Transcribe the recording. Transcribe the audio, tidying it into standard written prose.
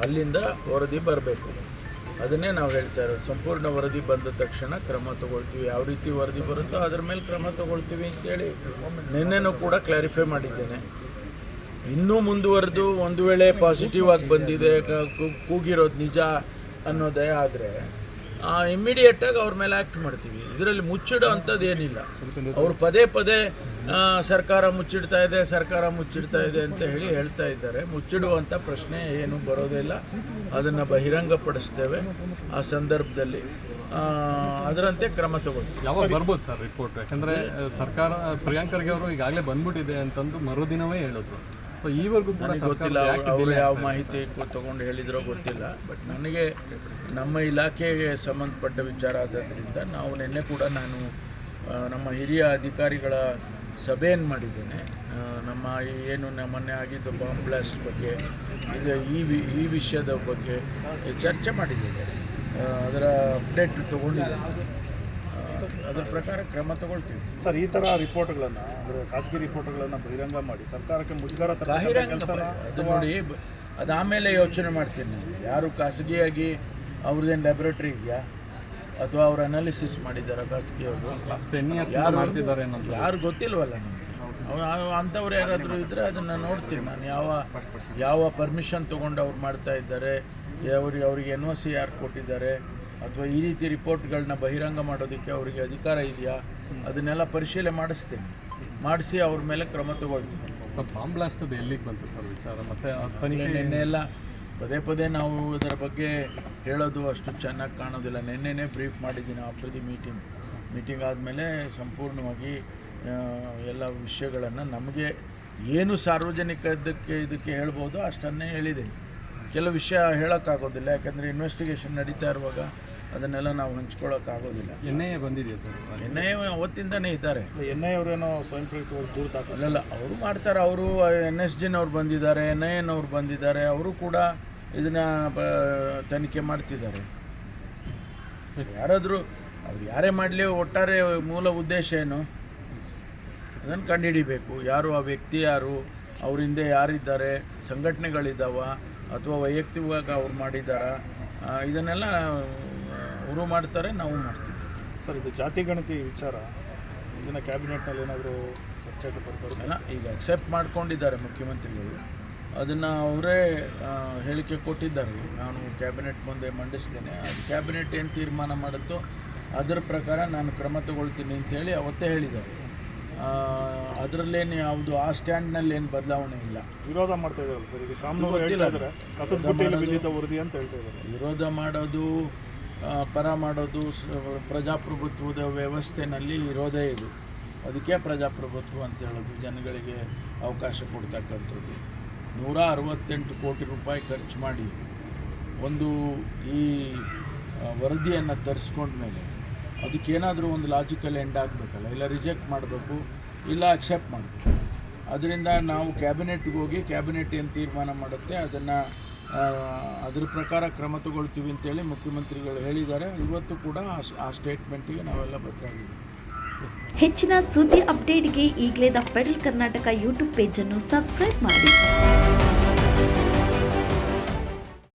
ಅಲ್ಲಿಂದ ವರದಿ ಬರಬೇಕು. ಅದನ್ನೇ ನಾವು ಹೇಳ್ತಾ ಇರೋದು. ಸಂಪೂರ್ಣ ವರದಿ ಬಂದ ತಕ್ಷಣ ಕ್ರಮ ತಗೊಳ್ತೀವಿ. ಯಾವ ರೀತಿ ವರದಿ ಬರುತ್ತೋ ಅದ್ರ ಮೇಲೆ ಕ್ರಮ ತಗೊಳ್ತೀವಿ ಅಂತೇಳಿ ನಿನ್ನೆನೂ ಕೂಡ ಕ್ಲಾರಿಫೈ ಮಾಡಿದ್ದೇನೆ. ಇನ್ನೂ ಮುಂದುವರೆದು ಒಂದು ವೇಳೆ ಪಾಸಿಟಿವ್ ಆಗಿ ಬಂದಿದೆ, ಕೂಗಿರೋದು ನಿಜ ಅನ್ನೋದೇ ಆದರೆ ಇಮ್ಮಿಡಿಯೇಟಾಗಿ ಅವ್ರ ಮೇಲೆ ಆ್ಯಕ್ಟ್ ಮಾಡ್ತೀವಿ. ಇದರಲ್ಲಿ ಮುಚ್ಚಿಡೋ ಅಂಥದ್ದು ಏನಿಲ್ಲ. ಅವರು ಪದೇ ಪದೇ ಸರ್ಕಾರ ಮುಚ್ಚಿಡ್ತಾ ಇದೆ ಅಂತ ಹೇಳ್ತಾ ಇದ್ದಾರೆ. ಮುಚ್ಚಿಡುವಂಥ ಪ್ರಶ್ನೆ ಏನು ಬರೋದಿಲ್ಲ. ಅದನ್ನು ಬಹಿರಂಗಪಡಿಸ್ತೇವೆ ಆ ಸಂದರ್ಭದಲ್ಲಿ. ಅದರಂತೆ ಕ್ರಮ ತಗೊಳ್ತೀವಿ. ಯಾವಾಗ ಬರ್ಬೋದು ಸರ್ ರಿಪೋರ್ಟ್? ಯಾಕಂದರೆ ಸರ್ಕಾರ ಪ್ರಿಯಾಂಕ್ ಖರ್ಗೆ ಅವರು ಈಗಾಗಲೇ ಬಂದ್ಬಿಟ್ಟಿದೆ ಅಂತಂದು ಮರುದಿನವೇ ಹೇಳಿದ್ರು. ಸೊ ಈವರೆಗೂ ನನಗೆ ಗೊತ್ತಿಲ್ಲ ಅವರು ಯಾವ ಮಾಹಿತಿ ತೊಗೊಂಡು ಹೇಳಿದ್ರೋ ಗೊತ್ತಿಲ್ಲ. ಬಟ್ ನನಗೆ ನಮ್ಮ ಇಲಾಖೆಗೆ ಸಂಬಂಧಪಟ್ಟ ವಿಚಾರ ಆದ್ದರಿಂದ ನಾವು ನಿನ್ನೆ ಕೂಡ ನಾನು ನಮ್ಮ ಹಿರಿಯ ಅಧಿಕಾರಿಗಳ ಸಭೆಯನ್ನು ಮಾಡಿದ್ದೇನೆ. ನಮ್ಮ ಏನು ಮೊನ್ನೆ ಆಗಿದ್ದು ಬಾಂಬ್ ಬ್ಲಾಸ್ಟ್ ಬಗ್ಗೆ, ಇದು ಈ ವಿಷಯದ ಬಗ್ಗೆ ಚರ್ಚೆ ಮಾಡಿದ್ದೇನೆ. ಅದರ ಅಪ್ಡೇಟ್ ತೊಗೊಂಡಿದ್ದೇನೆ. ಅದರ ಪ್ರಕಾರ ಕ್ರಮ ತಗೊಳ್ತೀವಿ ಸರ್. ಈ ಥರ ರಿಪೋರ್ಟ್ಗಳನ್ನು ಅಂದರೆ ಖಾಸಗಿ ರಿಪೋರ್ಟ್ಗಳನ್ನು ಬಹಿರಂಗ ಮಾಡಿ ಸರ್ಕಾರಕ್ಕೆ ಮುಜುಗರ ಅದು ನೋಡಿ, ಅದು ಆಮೇಲೆ ಯೋಚನೆ ಮಾಡ್ತೀನಿ ನಾನು. ಯಾರು ಖಾಸಗಿಯಾಗಿ ಅವ್ರದ್ದೇನು ಲ್ಯಾಬ್ರೇಟ್ರಿ ಇದೆಯಾ ಅಥವಾ ಅವ್ರು ಅನಾಲಿಸಿಸ್ ಮಾಡಿದ್ದಾರೆ ಖಾಸಗಿಯವರು? ಯಾರು ಗೊತ್ತಿಲ್ವಲ್ಲ ನಮಗೆ. ಅಂಥವ್ರು ಯಾರಾದರೂ ಇದ್ದರೆ ಅದನ್ನು ನೋಡ್ತೀನಿ ನಾನು. ಯಾವ ಪರ್ಮಿಷನ್ ತೊಗೊಂಡು ಅವ್ರು ಮಾಡ್ತಾ ಇದ್ದಾರೆ, ಅವ್ರಿಗೆ NOC ಯಾರು ಕೊಟ್ಟಿದ್ದಾರೆ, ಅಥವಾ ಈ ರೀತಿ ರಿಪೋರ್ಟ್ಗಳನ್ನ ಬಹಿರಂಗ ಮಾಡೋದಕ್ಕೆ ಅವರಿಗೆ ಅಧಿಕಾರ ಇದೆಯಾ, ಅದನ್ನೆಲ್ಲ ಪರಿಶೀಲನೆ ಮಾಡಿಸಿ ಅವ್ರ ಮೇಲೆ ಕ್ರಮ ತಗೊಳ್ತೀವಿ. ಸರ್, ಬಾಂಬ್ ಬ್ಲಾಸ್ಟ್ ಎಲ್ಲಿಗೆ ಬಂತು ಸರ್ ವಿಚಾರ? ಮತ್ತು ನಿನ್ನೆ ಎಲ್ಲ ಪದೇ ನಾವು ಇದರ ಬಗ್ಗೆ ಹೇಳೋದು ಅಷ್ಟು ಚೆನ್ನಾಗಿ ಕಾಣೋದಿಲ್ಲ. ನಿನ್ನೆನೇ ಬ್ರೀಫ್ ಮಾಡಿದ್ದೀನಿ ಆಫ್ಟರ್ ದಿ ಮೀಟಿಂಗ್ ಆದಮೇಲೆ ಸಂಪೂರ್ಣವಾಗಿ ಎಲ್ಲ ವಿಷಯಗಳನ್ನು ನಮಗೆ ಏನು ಸಾರ್ವಜನಿಕ ಇದಕ್ಕೆ ಹೇಳ್ಬೋದು ಅಷ್ಟನ್ನೇ ಹೇಳಿದ್ದೀನಿ. ಕೆಲವು ವಿಷಯ ಹೇಳೋಕ್ಕಾಗೋದಿಲ್ಲ, ಯಾಕಂದರೆ ಇನ್ವೆಸ್ಟಿಗೇಷನ್ ನಡೀತಾ ಇರುವಾಗ ಅದನ್ನೆಲ್ಲ ನಾವು ಹಂಚ್ಕೊಳ್ಳೋಕ್ಕಾಗೋದಿಲ್ಲ. NIA ಬಂದಿದೆ ಸರ್? NIA ಅವತ್ತಿಂದನೇ ಇದ್ದಾರೆ. NIA ಅವರೇನೋ ಸ್ವಯಂ ಪ್ರೇರಿತವಾಗಿ ದೂರ ಅಲ್ಲ, ಅವರು ಮಾಡ್ತಾರೆ. ಅವರು NSGನವ್ರು ಬಂದಿದ್ದಾರೆ, NIAನವ್ರು ಬಂದಿದ್ದಾರೆ. ಅವರು ಕೂಡ ಇದನ್ನು ತನಿಖೆ ಮಾಡ್ತಿದ್ದಾರೆ. ಯಾರಾದರೂ ಅವ್ರು ಯಾರೇ ಮಾಡಲಿ, ಒಟ್ಟಾರೆ ಮೂಲ ಉದ್ದೇಶ ಏನು ಅದನ್ನು ಕಂಡುಹಿಡಿಬೇಕು. ಯಾರು ಆ ವ್ಯಕ್ತಿ, ಯಾರು ಅವ್ರ ಹಿಂದೆ ಯಾರಿದ್ದಾರೆ, ಸಂಘಟನೆಗಳಿದ್ದಾವ ಅಥವಾ ವೈಯಕ್ತಿಕವಾಗಿ ಅವ್ರು ಮಾಡಿದ್ದಾರಾ, ಇದನ್ನೆಲ್ಲ ಅವರು ಮಾಡ್ತಾರೆ, ನಾವು ಮಾಡ್ತೀವಿ. ಸರ್, ಇದು ಜಾತಿ ಗಣತಿ ವಿಚಾರ ಇದನ್ನ ಕ್ಯಾಬಿನೆಟ್ನಲ್ಲಿ ಏನಾದರೂ ಚರ್ಚೆಗೆ ಬರ್ತಾರಲ್ಲ? ಈಗ ಅಕ್ಸೆಪ್ಟ್ ಮಾಡ್ಕೊಂಡಿದ್ದಾರೆ ಮುಖ್ಯಮಂತ್ರಿಗಳು. ಅದನ್ನು ಅವರೇ ಹೇಳಿಕೆ ಕೊಟ್ಟಿದ್ದಾರೆ. ನಾನು ಕ್ಯಾಬಿನೆಟ್ ಮುಂದೆ ಮಂಡಿಸ್ತೇನೆ, ಅದು ಕ್ಯಾಬಿನೆಟ್ ಏನು ತೀರ್ಮಾನ ಮಾಡುತ್ತೋ ಅದರ ಪ್ರಕಾರ ನಾನು ಕ್ರಮ ತಗೊಳ್ತೀನಿ ಅಂತೇಳಿ ಅವತ್ತೇ ಹೇಳಿದ್ದಾರೆ. ಅದರಲ್ಲೇನು ಯಾವುದು ಆ ಸ್ಟ್ಯಾಂಡ್ನಲ್ಲಿ ಏನು ಬದಲಾವಣೆ ಇಲ್ಲ. ವಿರೋಧ ಮಾಡ್ತಾ ಇದ್ದಾರೆ ಸರ್. ಈಗ ಗೊತ್ತಿಲ್ಲ, ಕಸದ ಬುಟ್ಟಿಯಲ್ಲಿ ಬಿದ್ದಿದ್ದ ವರದಿ ಅಂತ ಹೇಳ್ತಾ ಇದ್ದಾರೆ. ವಿರೋಧ ಮಾಡೋದು, ಪರ ಮಾಡೋದು ಪ್ರಜಾಪ್ರಭುತ್ವದ ವ್ಯವಸ್ಥೆಯಲ್ಲಿ ಇರೋದೇ ಇದು. ಅದಕ್ಕೆ ಪ್ರಜಾಪ್ರಭುತ್ವ ಅಂತ ಹೇಳೋದು. ಜನಗಳಿಗೆ ಅವಕಾಶ ಕೊಡ್ತಕ್ಕಂಥದ್ದು. 168 ಕೋಟಿ ರೂಪಾಯಿ ಖರ್ಚು ಮಾಡಿ ಒಂದು ಈ ವರದಿಯನ್ನು ತರಿಸ್ಕೊಂಡ್ಮೇಲೆ ಅದಕ್ಕೇನಾದರೂ ಒಂದು ಲಾಜಿಕಲ್ ಎಂಡ್ ಆಗಬೇಕಲ್ಲ. ಇಲ್ಲ ರಿಜೆಕ್ಟ್ ಮಾಡಬೇಕು, ಇಲ್ಲ ಅಕ್ಸೆಪ್ಟ್ ಮಾಡಬೇಕು. ಅದರಿಂದ ನಾವು ಕ್ಯಾಬಿನೆಟ್ಗೆ ಹೋಗಿ ಕ್ಯಾಬಿನೆಟ್ ಏನು ತೀರ್ಮಾನ ಮಾಡುತ್ತೆ ಅದನ್ನು ಅದ್ರ ಪ್ರಕಾರ ಕ್ರಮ ತಗೊಳ್ತೀವಿ ಅಂತೇಳಿ ಮುಖ್ಯಮಂತ್ರಿಗಳು ಹೇಳಿದ್ದಾರೆ. ಇವತ್ತು ಕೂಡ ಆ ಸ್ಟೇಟ್ಮೆಂಟಿಗೆ ನಾವೆಲ್ಲ ಬದ್ಧರಾಗಿದ್ದೀವಿ. ಹೆಚ್ಚಿನ ಸುದ್ದಿ ಅಪ್ಡೇಟ್ಗೆ ಈಗಲೇ ದ ಫೆಡರಲ್ ಕರ್ನಾಟಕ ಯೂಟ್ಯೂಬ್ ಪೇಜನ್ನು ಸಬ್ಸ್ಕ್ರೈಬ್ ಮಾಡಿ.